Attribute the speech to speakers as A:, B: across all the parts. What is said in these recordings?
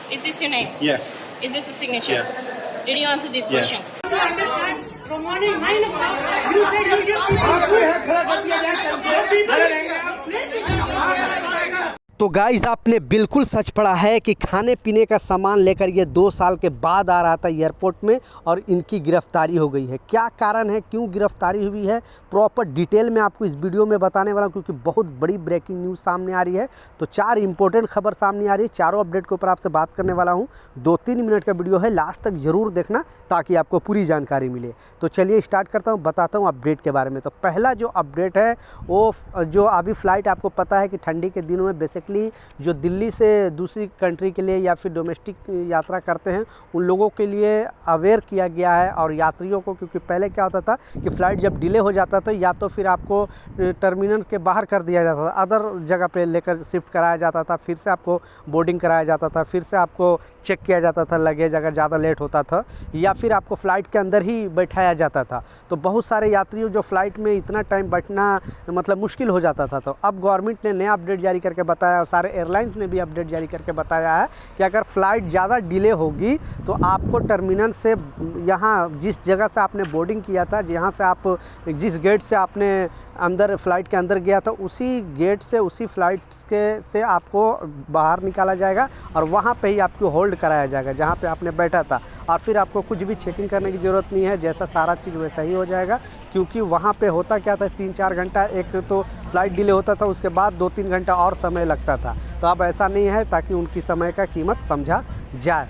A: Is this your name?
B: Yes.
A: Is this a signature?
B: Yes.
A: Did you answer these
B: Yes.
A: questions?
C: You understand? From morning 9 o'clock, you said you give people.
D: तो guys आपने बिल्कुल सच पढ़ा है कि खाने पीने का सामान लेकर ये 2 साल के बाद आ रहा था एयरपोर्ट में और इनकी गिरफ्तारी हो गई है। क्या कारण है, क्यों गिरफ्तारी हुई है, प्रॉपर डिटेल में आपको इस वीडियो में बताने वाला हूँ, क्योंकि बहुत बड़ी ब्रेकिंग न्यूज़ सामने आ रही है। तो 4 इंपॉर्टेंट खबर सामने आ रही है, चारों अपडेट के ऊपर आपसे बात करने वाला हूँ। 2-3 मिनट का वीडियो है, लास्ट तक ज़रूर देखना ताकि आपको पूरी जानकारी मिले। तो चलिए स्टार्ट करता हूँ, बताता हूँ अपडेट के बारे में। तो पहला जो अपडेट है वो जो अभी फ़्लाइट आपको पता है कि ठंडी के दिनों में बेसिकली जो दिल्ली से दूसरी कंट्री के लिए या फिर डोमेस्टिक यात्रा करते हैं उन लोगों के लिए अवेयर किया गया है और यात्रियों को, क्योंकि पहले क्या होता था कि फ़्लाइट जब डिले हो जाता था या तो फिर आपको टर्मिनल के बाहर कर दिया जाता था, अदर जगह पे लेकर शिफ्ट कराया जाता था, फिर से आपको बोर्डिंग कराया जाता था, फिर से आपको चेक किया जाता था लगेज अगर ज़्यादा लेट होता था, या फिर आपको फ़्लाइट के अंदर ही बैठाया जाता था। तो बहुत सारे यात्रियों जो फ़्लाइट में इतना टाइम बैठना मतलब मुश्किल हो जाता था। तो अब गवर्नमेंट ने नया अपडेट जारी करके बताया और सारे एयरलाइंस ने भी अपडेट जारी करके बताया है कि अगर फ़्लाइट ज़्यादा डिले होगी तो आपको टर्मिनल से यहाँ जिस जगह से आपने बोर्डिंग किया था, जहाँ से आप जिस गेट से आपने अंदर फ़्लाइट के अंदर गया था, उसी गेट से उसी फ़्लाइट के से आपको बाहर निकाला जाएगा और वहाँ पे ही आपको होल्ड कराया जाएगा जहाँ पे आपने बैठा था। और फिर आपको कुछ भी चेकिंग करने की ज़रूरत नहीं है, जैसा सारा चीज़ वैसा ही हो जाएगा। क्योंकि वहाँ पे होता क्या था, 3-4 घंटा एक तो फ़्लाइट डिले होता था, उसके बाद 2-3 घंटा और समय लगता था। तो अब ऐसा नहीं है, ताकि उनकी समय का कीमत समझा जाए।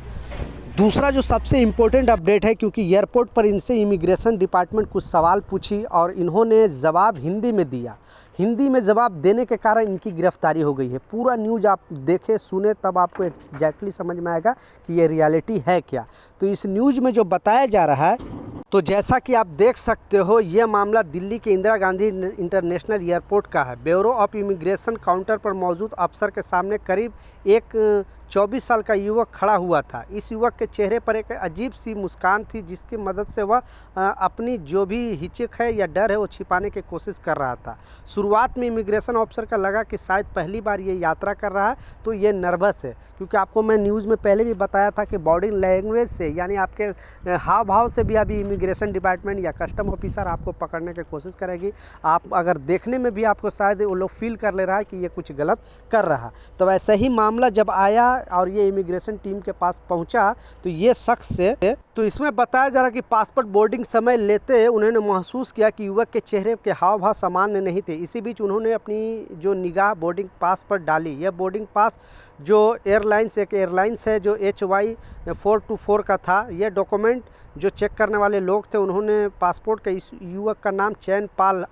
D: दूसरा जो सबसे इम्पोर्टेंट अपडेट है, क्योंकि एयरपोर्ट पर इनसे इमिग्रेशन डिपार्टमेंट कुछ सवाल पूछी और इन्होंने जवाब हिंदी में दिया। हिंदी में जवाब देने के कारण इनकी गिरफ्तारी हो गई है। पूरा न्यूज़ आप देखें सुने तब आपको एग्जैक्टली समझ में आएगा कि ये रियलिटी है क्या। तो इस न्यूज़ में जो बताया जा रहा है, तो जैसा कि आप देख सकते हो, ये मामला दिल्ली के इंदिरा गांधी इंटरनेशनल एयरपोर्ट का है। ब्यूरो ऑफ इमिग्रेशन काउंटर पर मौजूद अफसर के सामने करीब एक 24 साल का युवक खड़ा हुआ था। इस युवक के चेहरे पर एक अजीब सी मुस्कान थी, जिसकी मदद से वह अपनी जो भी हिचक है या डर है वो छिपाने की कोशिश कर रहा था। शुरुआत में इमिग्रेशन ऑफिसर का लगा कि शायद पहली बार ये यात्रा कर रहा है, तो ये नर्वस है। क्योंकि आपको मैं न्यूज़ में पहले भी बताया था कि बॉडी लैंग्वेज से, यानी आपके हाव भाव से भी अभी इमिग्रेशन डिपार्टमेंट या कस्टम ऑफिसर आपको पकड़ने की कोशिश करेगी। आप अगर देखने में भी आपको शायद वो लोग फील कर ले रहा है कि ये कुछ गलत कर रहा। तो वैसे ही मामला जब आया और ये इमिग्रेशन टीम के पास पहुंचा, तो ये शख्स से, तो इसमें बताया जा रहा कि पासपोर्ट बोर्डिंग समय लेते उन्होंने महसूस किया कि युवक के चेहरे के हाव भाव सामान्य नहीं थे। इसी बीच उन्होंने अपनी जो निगाह बोर्डिंग पास पर डाली। यह बोर्डिंग पास जो एक एयरलाइंस है जो HY 424 का था। यह डॉक्यूमेंट जो चेक करने वाले लोग थे, उन्होंने पासपोर्ट के इस युवक का नाम चैनपाल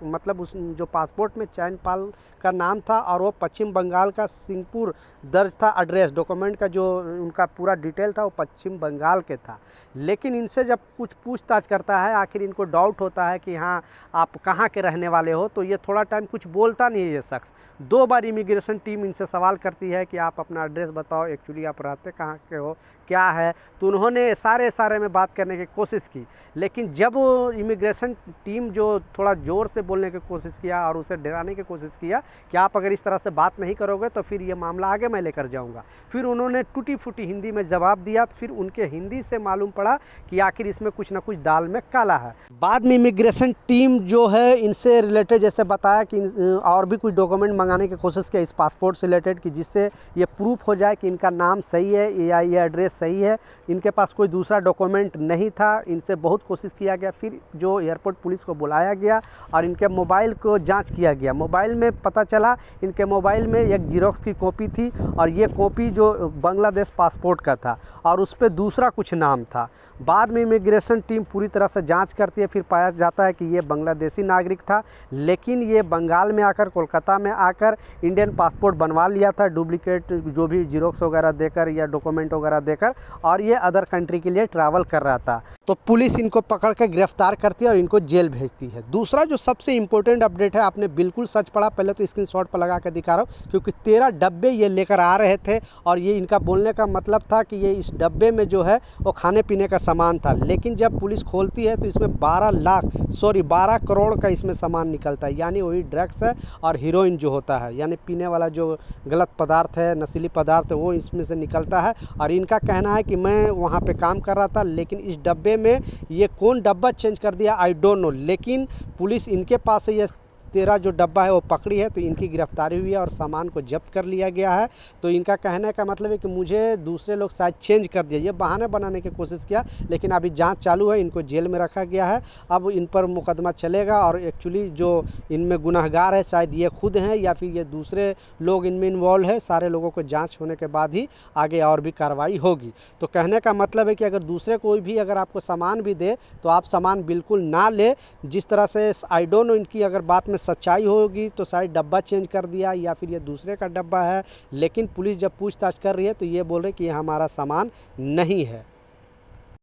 D: मतलब उस जो पासपोर्ट में चैनपाल का नाम था और वो पश्चिम बंगाल का सिंहपुर दर्ज था। एड्रेस डॉक्यूमेंट का जो उनका पूरा डिटेल था वो पश्चिम बंगाल के था। लेकिन इनसे जब कुछ पूछताछ करता है, आखिर इनको डाउट होता है कि हाँ आप कहाँ के रहने वाले हो, तो ये थोड़ा टाइम कुछ बोलता नहीं है ये शख्स। 2 बार इमिग्रेशन टीम इनसे सवाल करती है कि आप अपना एड्रेस बताओ, एक्चुअली आप रहते कहाँ के हो, क्या है। तो उन्होंने सारे में बात करने की कोशिश की, लेकिन जब इमिग्रेशन टीम जो थोड़ा ज़ोर से बोलने की कोशिश किया और उसे डराने की कोशिश किया कि आप अगर इस तरह से बात नहीं करोगे तो फिर ये मामला आगे मैं लेकर जाऊंगा, फिर उन्होंने टूटी फूटी हिंदी में जवाब दिया। फिर उनके हिंदी से मालूम पड़ा कि आखिर इसमें कुछ ना कुछ दाल में काला है। बाद में इमिग्रेशन टीम जो है इनसे रिलेटेड जैसे बताया कि और भी कुछ डॉक्यूमेंट मंगाने की कोशिश किया इस पासपोर्ट से रिलेटेड, कि जिससे ये प्रूफ हो जाए कि इनका नाम सही है या ये एड्रेस सही है। इनके पास कोई दूसरा डॉक्यूमेंट नहीं था। इनसे बहुत कोशिश किया गया, फिर जो एयरपोर्ट पुलिस को बुलाया गया और इनके मोबाइल को जांच किया गया। मोबाइल में पता चला इनके मोबाइल में एक जीरोक्स की कॉपी थी और ये कॉपी जो बांग्लादेश पासपोर्ट का था और उस पर दूसरा कुछ नाम था। बाद में इमिग्रेशन टीम पूरी तरह से जांच करती है, फिर पाया जाता है कि ये बांग्लादेशी नागरिक था, लेकिन ये बंगाल में आकर, कोलकाता में आकर इंडियन पासपोर्ट बनवा लिया था डुप्लीकेट जो भी जीरोक्स वगैरह देकर या डॉक्यूमेंट वगैरह देकर, और ये अदर कंट्री के लिए ट्रैवल कर रहा था। तो पुलिस इनको पकड़ कर गिरफ्तार करती है और इनको जेल भेजती है। दूसरा जो सबसे इम्पोर्टेंट अपडेट है, आपने बिल्कुल सच पढ़ा, पहले तो स्क्रीनशॉट पर लगा कर दिखा रहा हूँ, क्योंकि 13 डब्बे ये लेकर आ रहे थे और ये इनका बोलने का मतलब था कि ये इस डब्बे में जो है वो खाने पीने का सामान था। लेकिन जब पुलिस खोलती है तो इसमें 12 करोड़ का इसमें सामान निकलता है, यानी वही ड्रग्स है और हीरोइन जो होता है, यानी पीने वाला जो गलत पदार्थ पदार्थ है, नशीली पदार्थ है, वो इसमें से निकलता है। और इनका कहना है कि मैं वहाँ पे काम कर रहा था, लेकिन इस डब्बे में ये कौन डब्बा चेंज कर दिया आई डोंट नो, लेकिन पुलिस इनके पास से ये 13 जो डब्बा है वो पकड़ी है, तो इनकी गिरफ्तारी हुई है और सामान को जब्त कर लिया गया है। तो इनका कहने का मतलब है कि मुझे दूसरे लोग शायद चेंज कर दिया, ये बहाने बनाने की कोशिश किया, लेकिन अभी जांच चालू है, इनको जेल में रखा गया है। अब इन पर मुकदमा चलेगा और एक्चुअली जो इनमें गुनहगार है शायद ये खुद हैं या फिर ये दूसरे लोग इनमें इन्वॉल्व है। सारे लोगों को जाँच होने के बाद ही आगे और भी कार्रवाई होगी। तो कहने का मतलब है कि अगर दूसरे कोई भी अगर आपको सामान भी दे तो आप सामान बिल्कुल ना ले। जिस तरह से आई डोंट नो इनकी अगर बात में सच्चाई होगी तो शायद डब्बा चेंज कर दिया या फिर ये दूसरे का डब्बा है, लेकिन पुलिस जब पूछताछ कर रही है तो ये बोल रहे कि ये हमारा सामान नहीं है।